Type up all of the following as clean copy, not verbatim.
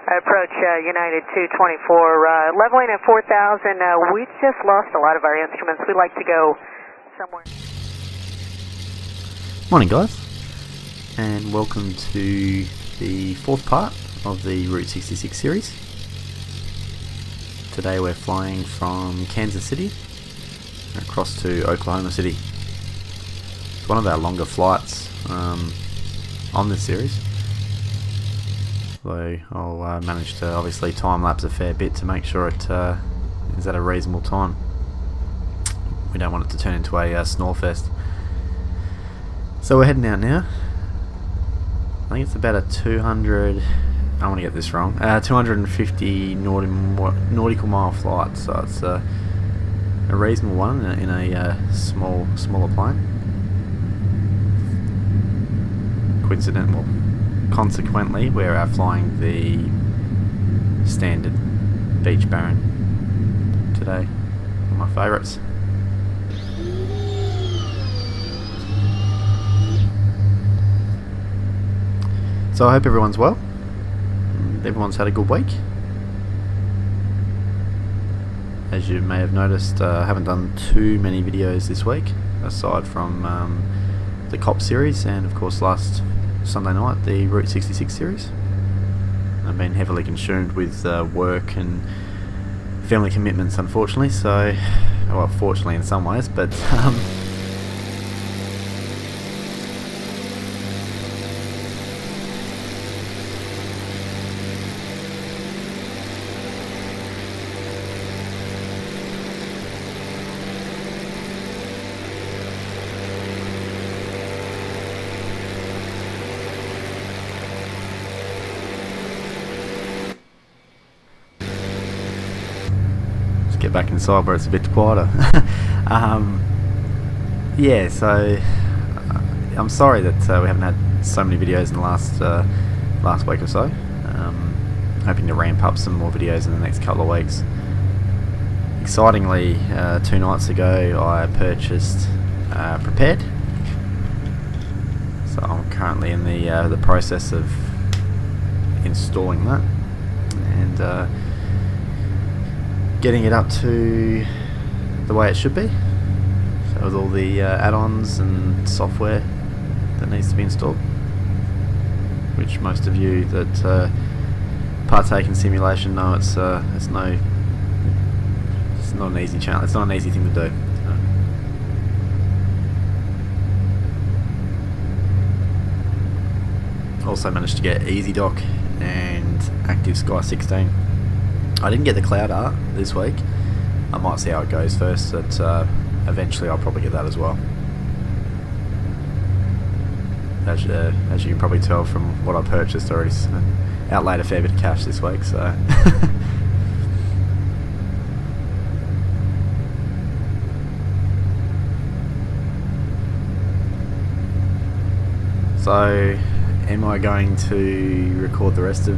Approach United 224, leveling at 4,000. We just lost a lot of our instruments. We'd like to go somewhere. Morning guys, and welcome to the fourth part of the Route 66 series. Today we're flying from Kansas City across to Oklahoma City. It's one of our longer flights on this series, though I'll manage to obviously time lapse a fair bit to make sure it is at a reasonable time. We don't want it to turn into a snore fest. So we're heading out now. I think it's about a 200, I want to get this wrong, 250 nautical mile flight, so it's a reasonable one in a smaller plane. Consequently, we're flying the standard Beach Baron today, one of my favourites. So I hope everyone's well. Everyone's had a good week. As you may have noticed, I haven't done too many videos this week, aside from the COP series and of course last Sunday night the Route 66 series. I've been heavily consumed with work and family commitments, unfortunately, so, well, fortunately in some ways, but get back inside where it's a bit quieter. Yeah, so I'm sorry that we haven't had so many videos in the last week or so. Hoping to ramp up some more videos in the next couple of weeks. Excitingly, 2 nights ago I purchased Prepared, so I'm currently in the process of installing that and getting it up to the way it should be, so with all the add-ons and software that needs to be installed, which most of you that partake in simulation know it's not an easy challenge. It's not an easy thing to do. Also managed to get EasyDock and Active Sky 16. I didn't get the cloud art this week. I might see how it goes first, but eventually I'll probably get that as well. As you can probably tell from what I purchased already, outlaid a fair bit of cash this week, so. So, am I going to record the rest of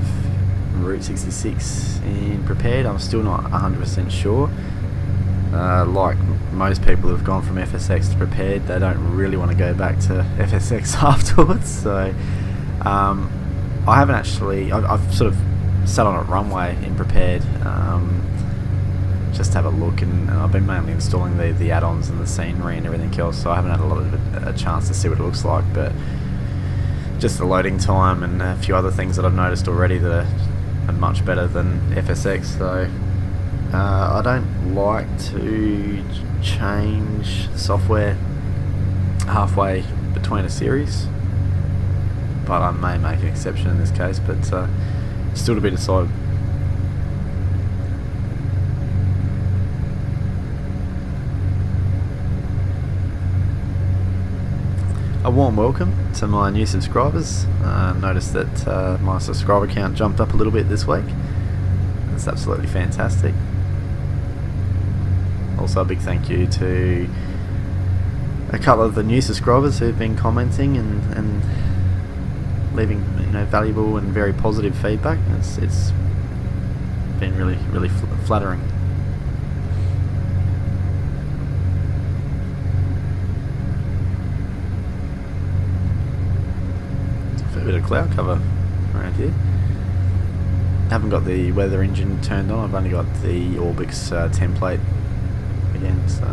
Route 66 in Prepared? I'm still not 100% sure. Like most people who have gone from FSX to Prepared, they don't really want to go back to FSX afterwards, so I haven't actually, I've sort of sat on a runway in Prepared just to have a look, and I've been mainly installing the add-ons and the scenery and everything else, so I haven't had a chance to see what it looks like, but just the loading time and a few other things that I've noticed already that are much better than FSX, so I don't like to change software halfway between a series, but I may make an exception in this case, but still to be decided. A warm welcome to my new subscribers. Noticed that my subscriber count jumped up a little bit this week. That's absolutely fantastic. Also a big thank you to a couple of the new subscribers who've been commenting and leaving valuable and very positive feedback. It's been really flattering. It's a fair bit of cloud cover around here. haven't got the weather engine turned on. I've only got the Orbix template again, so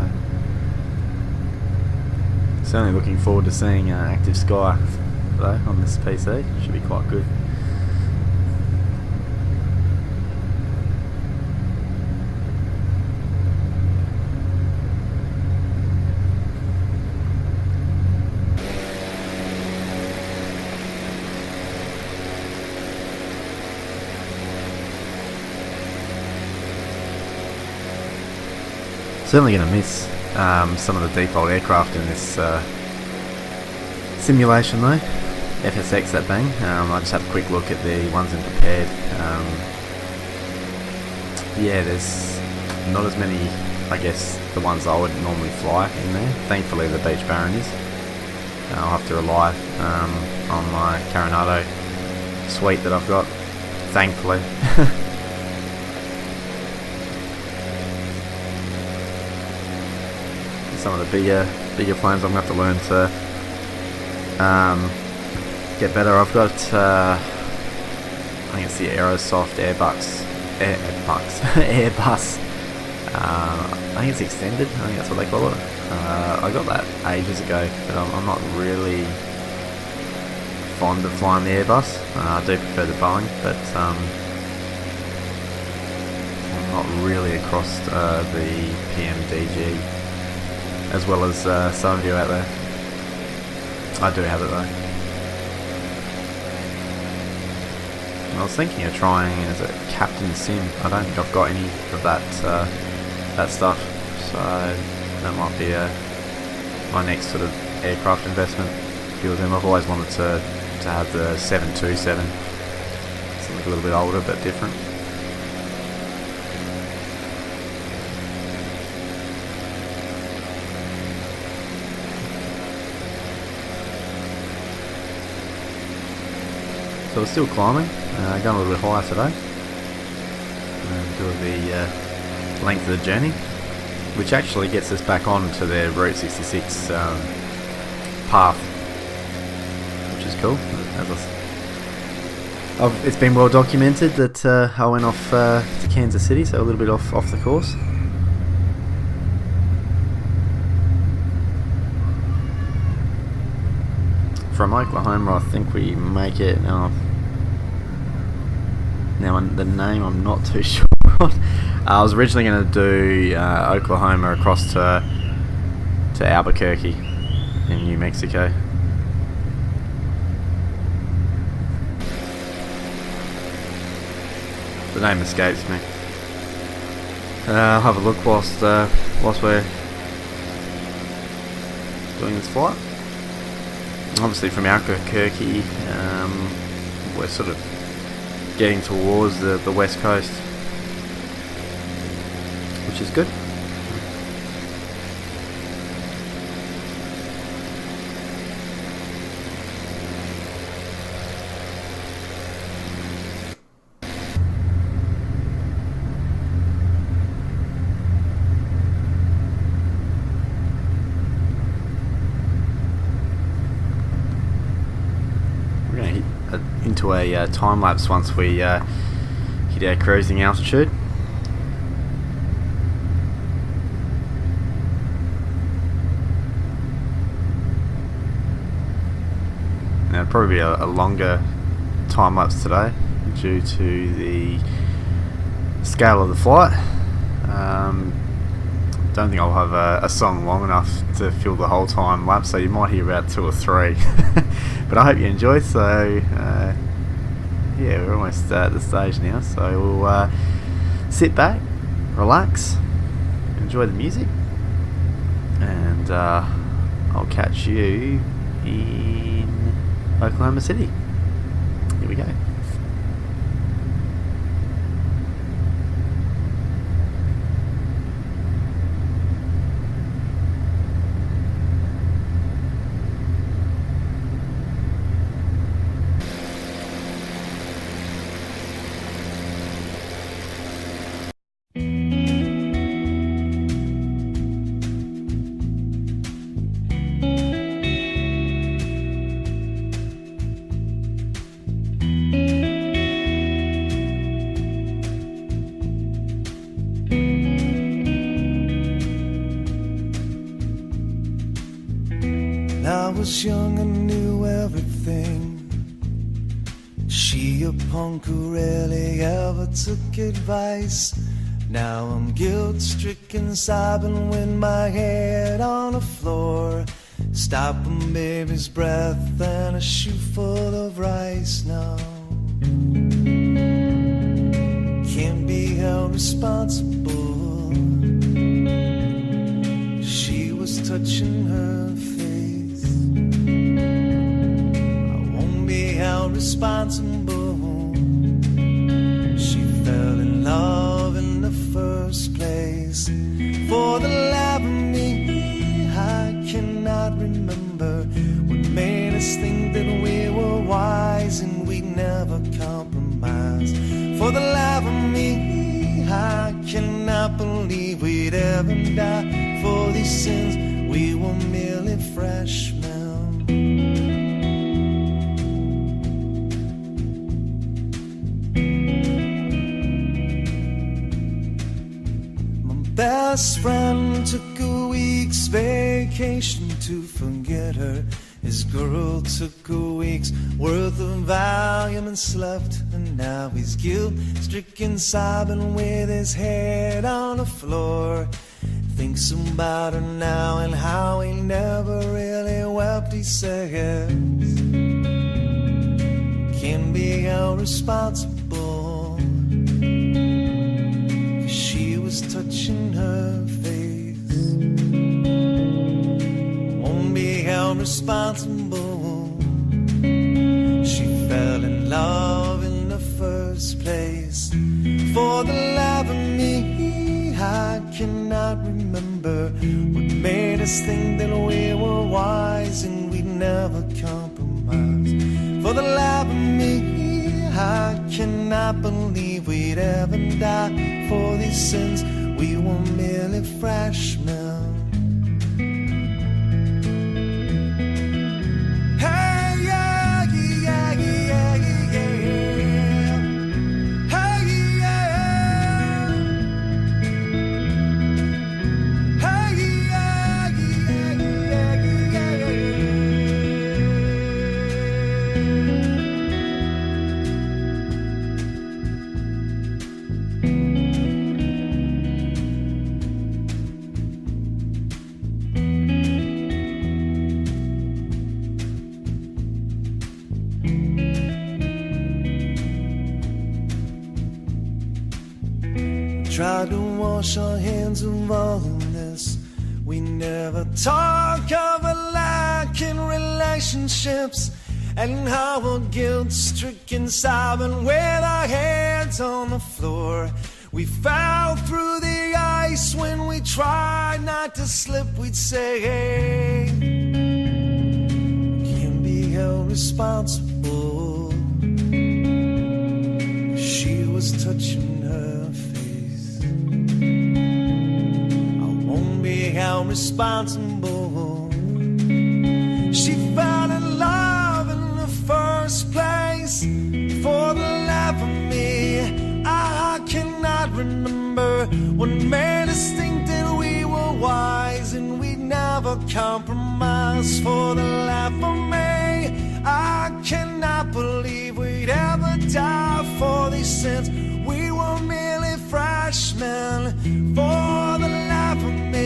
certainly looking forward to seeing active sky though on this PC. Should be quite good. Certainly going to miss some of the default aircraft in this simulation though. FSX that bang. I just had a quick look at the ones in prepared. Yeah, there's not as many, I guess, the ones I would normally fly in there. Thankfully the Beach Baron is. I'll have to rely on my Coronado suite that I've got, thankfully. Some of the bigger planes I'm going to have to learn to get better. I've got I think it's the Aerosoft Airbus Airbus. I think it's extended. I think that's what they call it. I got that ages ago, but I'm not really fond of flying the Airbus. I do prefer the Boeing, but I'm not really across the PMDG as well as some of you out there. I do have it though. I was thinking of trying as a Captain Sim. I don't think I've got any of that stuff, so that might be my next sort of aircraft investment. I've always wanted to have the 727, something a little bit older but different. So we're still climbing, going a little bit higher today, doing the length of the journey, which actually gets us back on to the Route 66 path, which is cool. It's been well documented that I went off to Kansas City, so a little bit off the course. From Oklahoma, I think we make it. Now the name I'm not too sure on. I was originally going to do Oklahoma across to Albuquerque in New Mexico. The name escapes me. I'll have a look whilst we're doing this flight. Obviously from Albuquerque, we're sort of getting towards the west coast, which is good. Into a time lapse once we hit our cruising altitude. Now it'll probably be a longer time lapse today due to the scale of the flight. Don't think I'll have a song long enough to fill the whole time lapse, so you might hear about 2 or 3. But I hope you enjoy. So yeah, we're almost at the stage now, so we'll sit back, relax, enjoy the music, and I'll catch you in Oklahoma City. Here we go. was young and knew everything. She a punk who rarely ever took advice. Now I'm guilt-stricken, sobbing with my head on the floor, stopping baby's breath and a shoe full of rice. Now can't be held responsible. She was touching her face. I won't be held responsible. She fell in love in the first place. For the life of me, I cannot remember what made us think that we were wise and we'd never compromise. For the life of me, I cannot believe we'd ever die for these sins. We were merely freshmen. Best friend took a week's vacation to forget her. His girl took a week's worth of Valium and slept. And now he's guilt-stricken, sobbing with his head on the floor. Thinks about her now and how he never really wept. He says, can't be held responsible. She was touching her face. Won't be held responsible. She fell in love in the first place. For the life of me, I cannot remember what made us think that we were wise and we'd never compromise. For the life of me, I cannot believe we'd ever die for these sins. We were merely freshmen. Hey, yeah, yeah, yeah, yeah, yeah. Hey, yeah. Hey, yeah, yeah, yeah, yeah. Tried to wash our hands of all of this. We never talk of a lack in relationships and how we're guilt-stricken, sobbing with our heads on the floor. We fell through the ice when we tried not to slip. We'd say, hey, can't be held responsible. She was touching her face. Held responsible. She fell in love in the first place. For the life of me, I cannot remember what made us think that we were wise and we'd never compromise. For the life of me, I cannot believe we'd ever die for these sins. We were merely freshmen. For the life of me,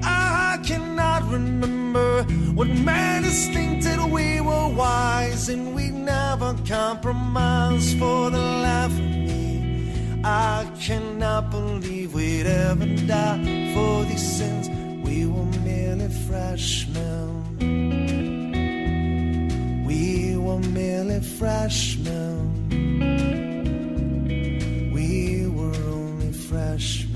I cannot remember what made us think that we were wise and we'd never compromise. For the life of me, I cannot believe we'd ever die for these sins. We were merely freshmen. We were merely freshmen. We were only freshmen.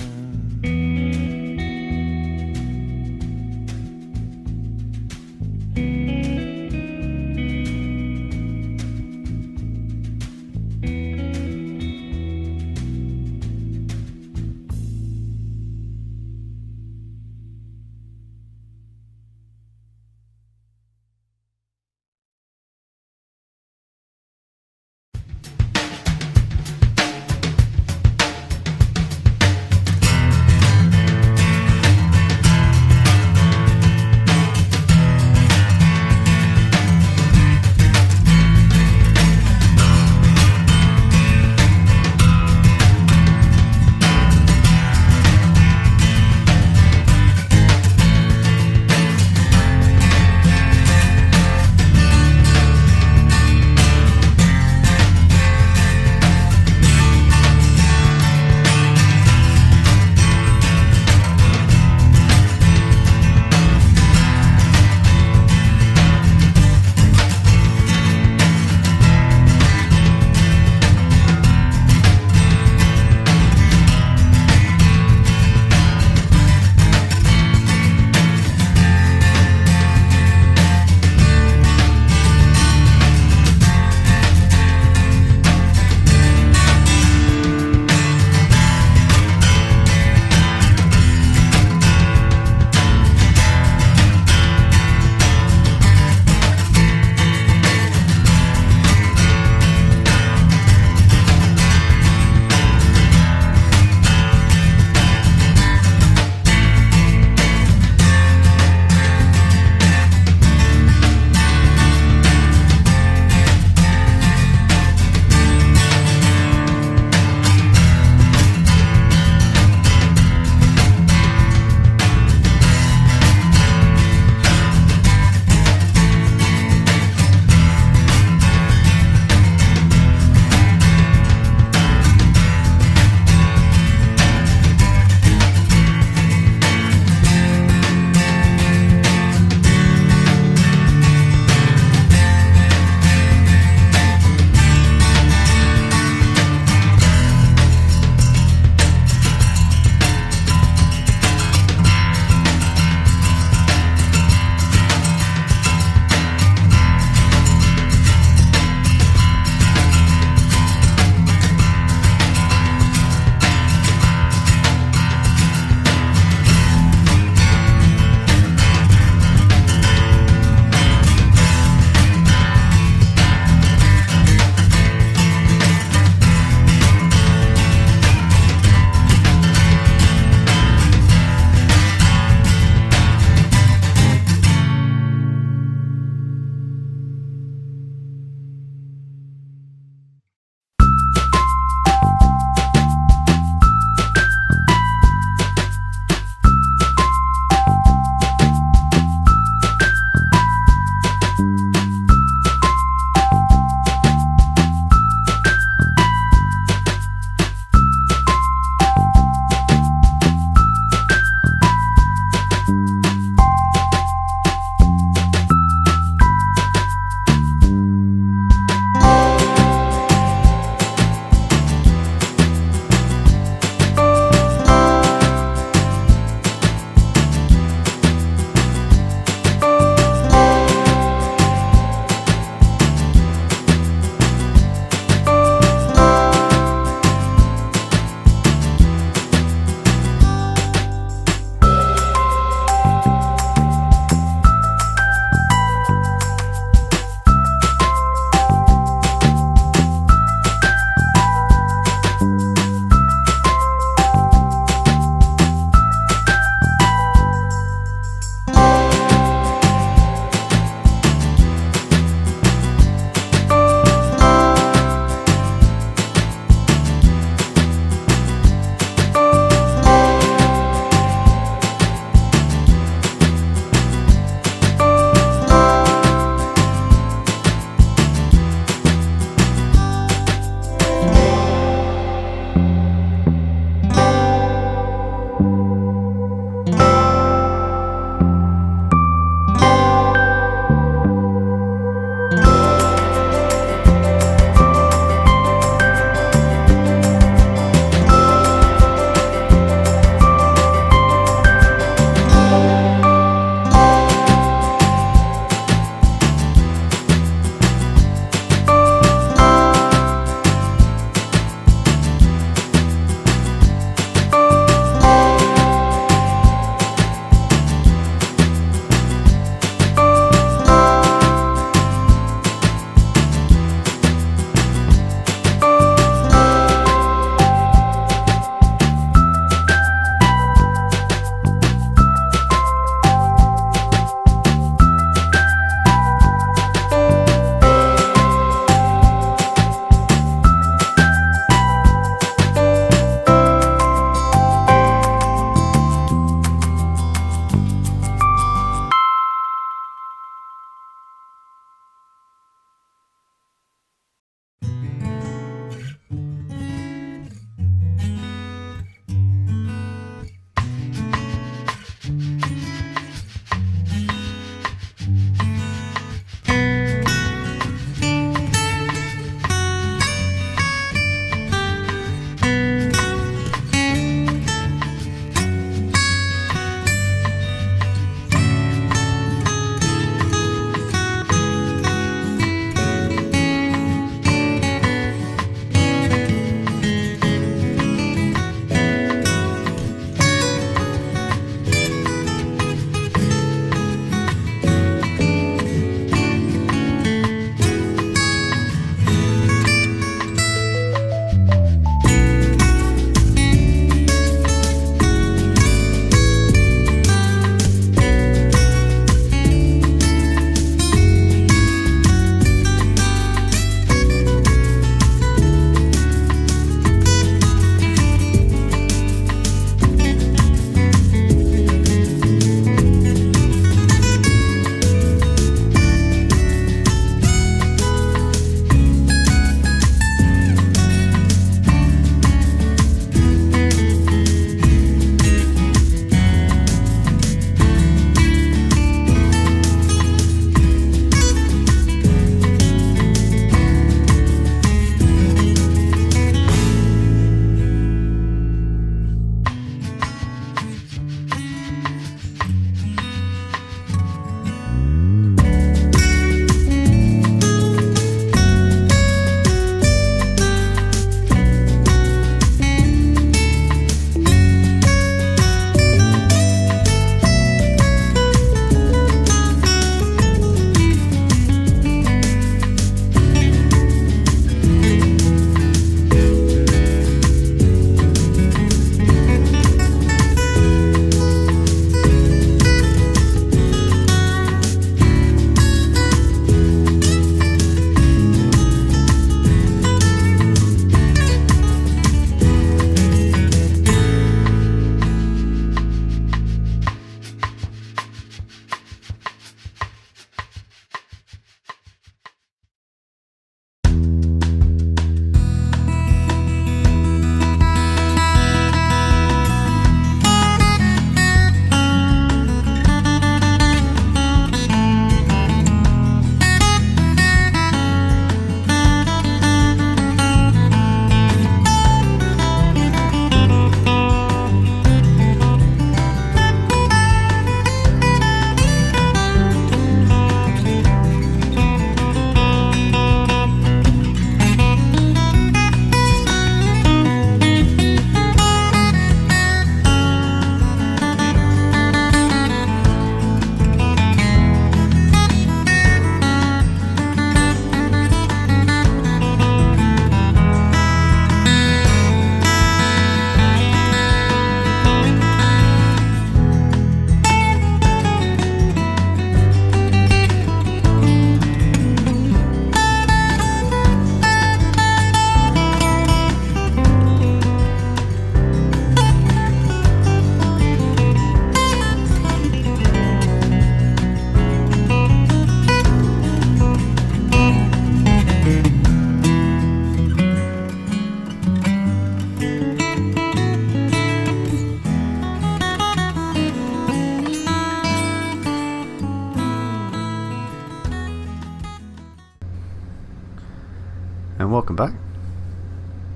welcome back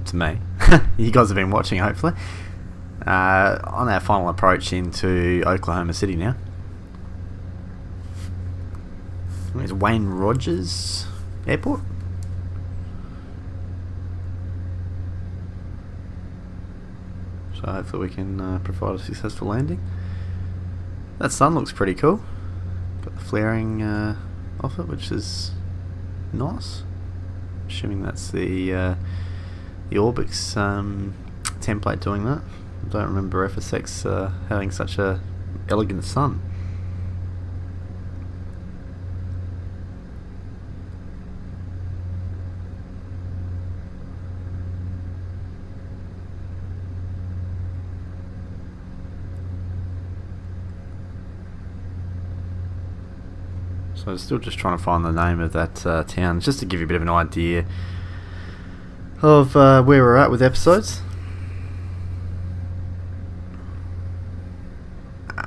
to me. You guys have been watching, hopefully. On our final approach into Oklahoma City now. It's Wayne Rogers Airport. So hopefully we can provide a successful landing. That sun looks pretty cool. Got the flaring off it, which is nice. Assuming that's the Orbix template doing that. I don't remember FSX having such a elegant sun. So I'm still just trying to find the name of that town, just to give you a bit of an idea of where we're at with episodes.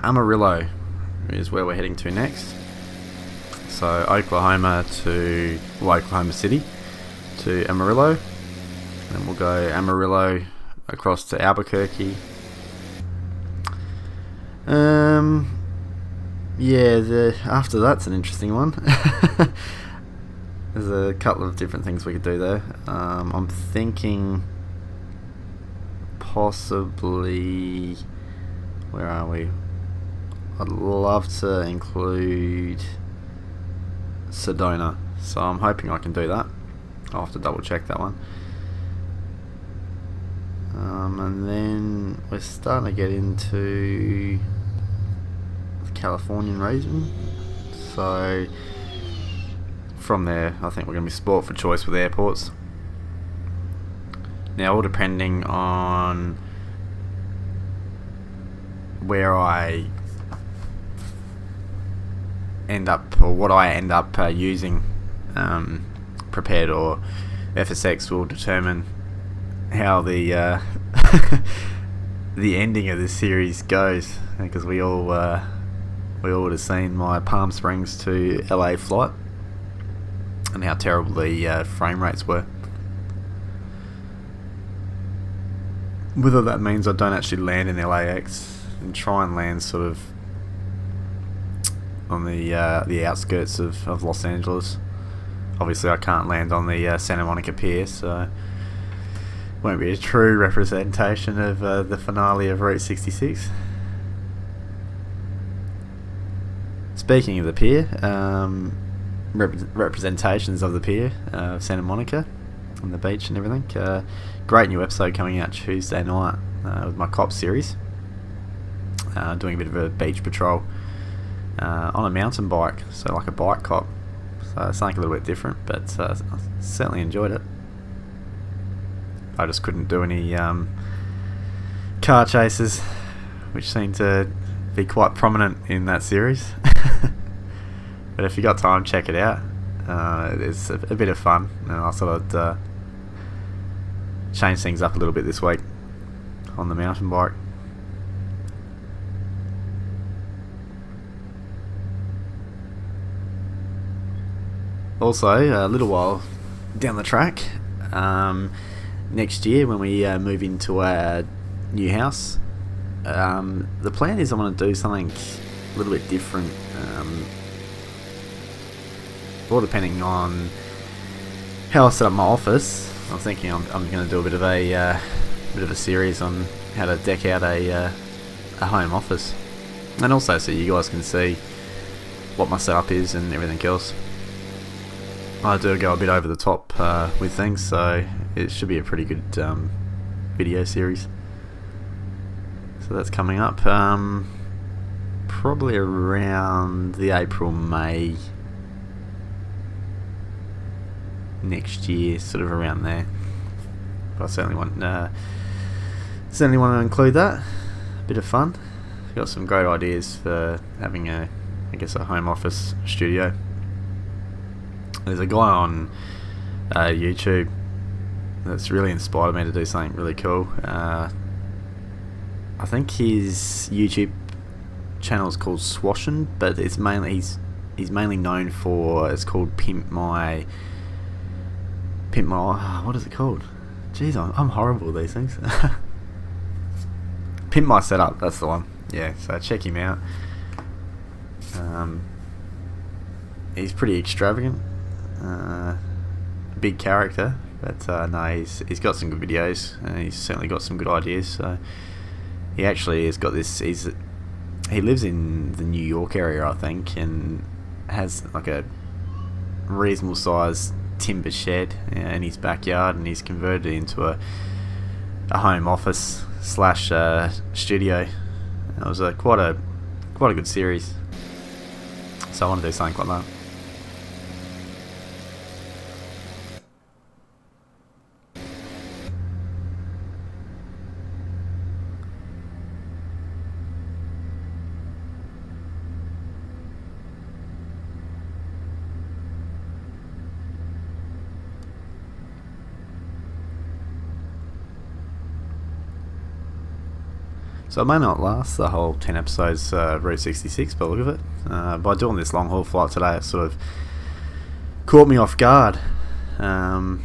Amarillo is where we're heading to next. So Oklahoma City to Amarillo. Then we'll go Amarillo across to Albuquerque. Yeah, after that's an interesting one. There's a couple of different things we could do there. I'm thinking possibly, where are we? I'd love to include Sedona, so I'm hoping I can do that. I'll have to double check that one. And then we're starting to get into the Californian region, so from there I think we're going to be sport for choice with airports. Now, all depending on where I end up, or what I end up using, Prepared or FSX will determine how the the ending of this series goes, because we all would have seen my Palm Springs to LA flight and how terrible the frame rates were. Whether that means I don't actually land in LAX and try and land sort of on the outskirts of Los Angeles. Obviously I can't land on the Santa Monica Pier, so it won't be a true representation of the finale of Route 66. Speaking of the pier, representations of the pier of Santa Monica and the beach and everything. Great new episode coming out Tuesday night with my cop series. Doing a bit of a beach patrol on a mountain bike, so like a bike cop. So something a little bit different, but I certainly enjoyed it. I just couldn't do any car chases, which seem to be quite prominent in that series. But if you got time, check it out. It's a bit of fun, and I thought I'd change things up a little bit this week on the mountain bike. Also, a little while down the track, next year when we move into our new house, the plan is I'm going to do something a little bit different, all depending on how I set up my office. I'm thinking I'm going to do a bit of a series on how to deck out a home office, and also so you guys can see what my setup is and everything else. I do go a bit over the top with things, so it should be a pretty good video series. So that's coming up probably around the April-May next year, sort of around there. But I certainly want to include that. A bit of fun. Got some great ideas for having a home office studio. There's a guy on YouTube that's really inspired me to do something really cool. I think his YouTube channel is called Swashin', but it's mainly he's mainly known for, it's called Pimp My Pimp my... what is it called? Jeez, I'm horrible with these things. Pimp My Setup, that's the one. Yeah, so check him out. He's pretty extravagant. Big character, but no, he's got some good videos, and he's certainly got some good ideas. So he actually has got this. He lives in the New York area, I think, and has like a reasonable sized timber shed in his backyard, and he's converted it into a home office / studio. It was quite a good series, so I want to do something like that. So it may not last the whole 10 episodes Route 66 by the look of it. By doing this long haul flight today, it sort of caught me off guard. So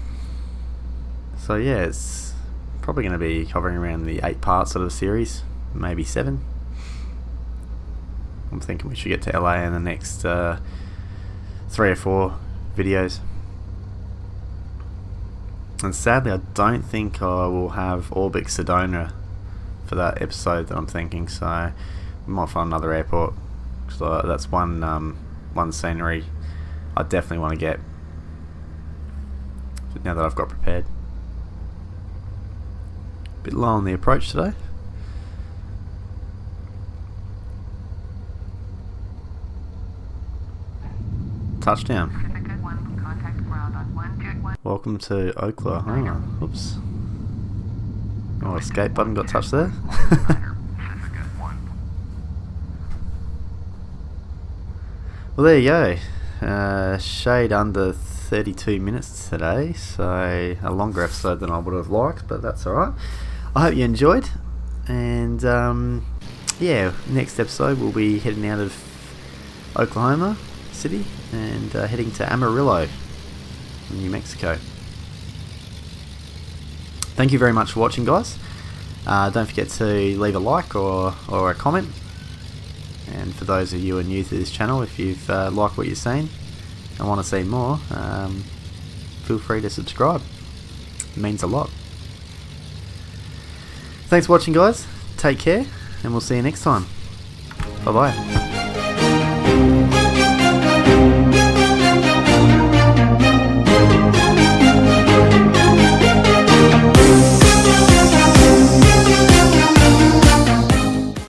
yeah, it's probably going to be hovering around the 8 parts of the series, maybe 7. I'm thinking we should get to LA in the next 3 or 4 videos. And sadly, I don't think I will have Orbic Sedona for that episode that I'm thinking, so we might find another airport. So that's one scenery I definitely want to get now that I've got prepared. Bit low on the approach today. Touchdown. Welcome to Oklahoma. Oops. Oh, escape button got touched there. Well, there you go. Shade under 32 minutes today, so a longer episode than I would have liked, but that's alright. I hope you enjoyed, and yeah, next episode we'll be heading out of Oklahoma City and heading to Amarillo, New Mexico. Thank you very much for watching, guys. Don't forget to leave a like or a comment. And for those of you who are new to this channel, if you've liked what you've seen and want to see more, feel free to subscribe. It means a lot. Thanks for watching, guys. Take care, and we'll see you next time. Bye bye.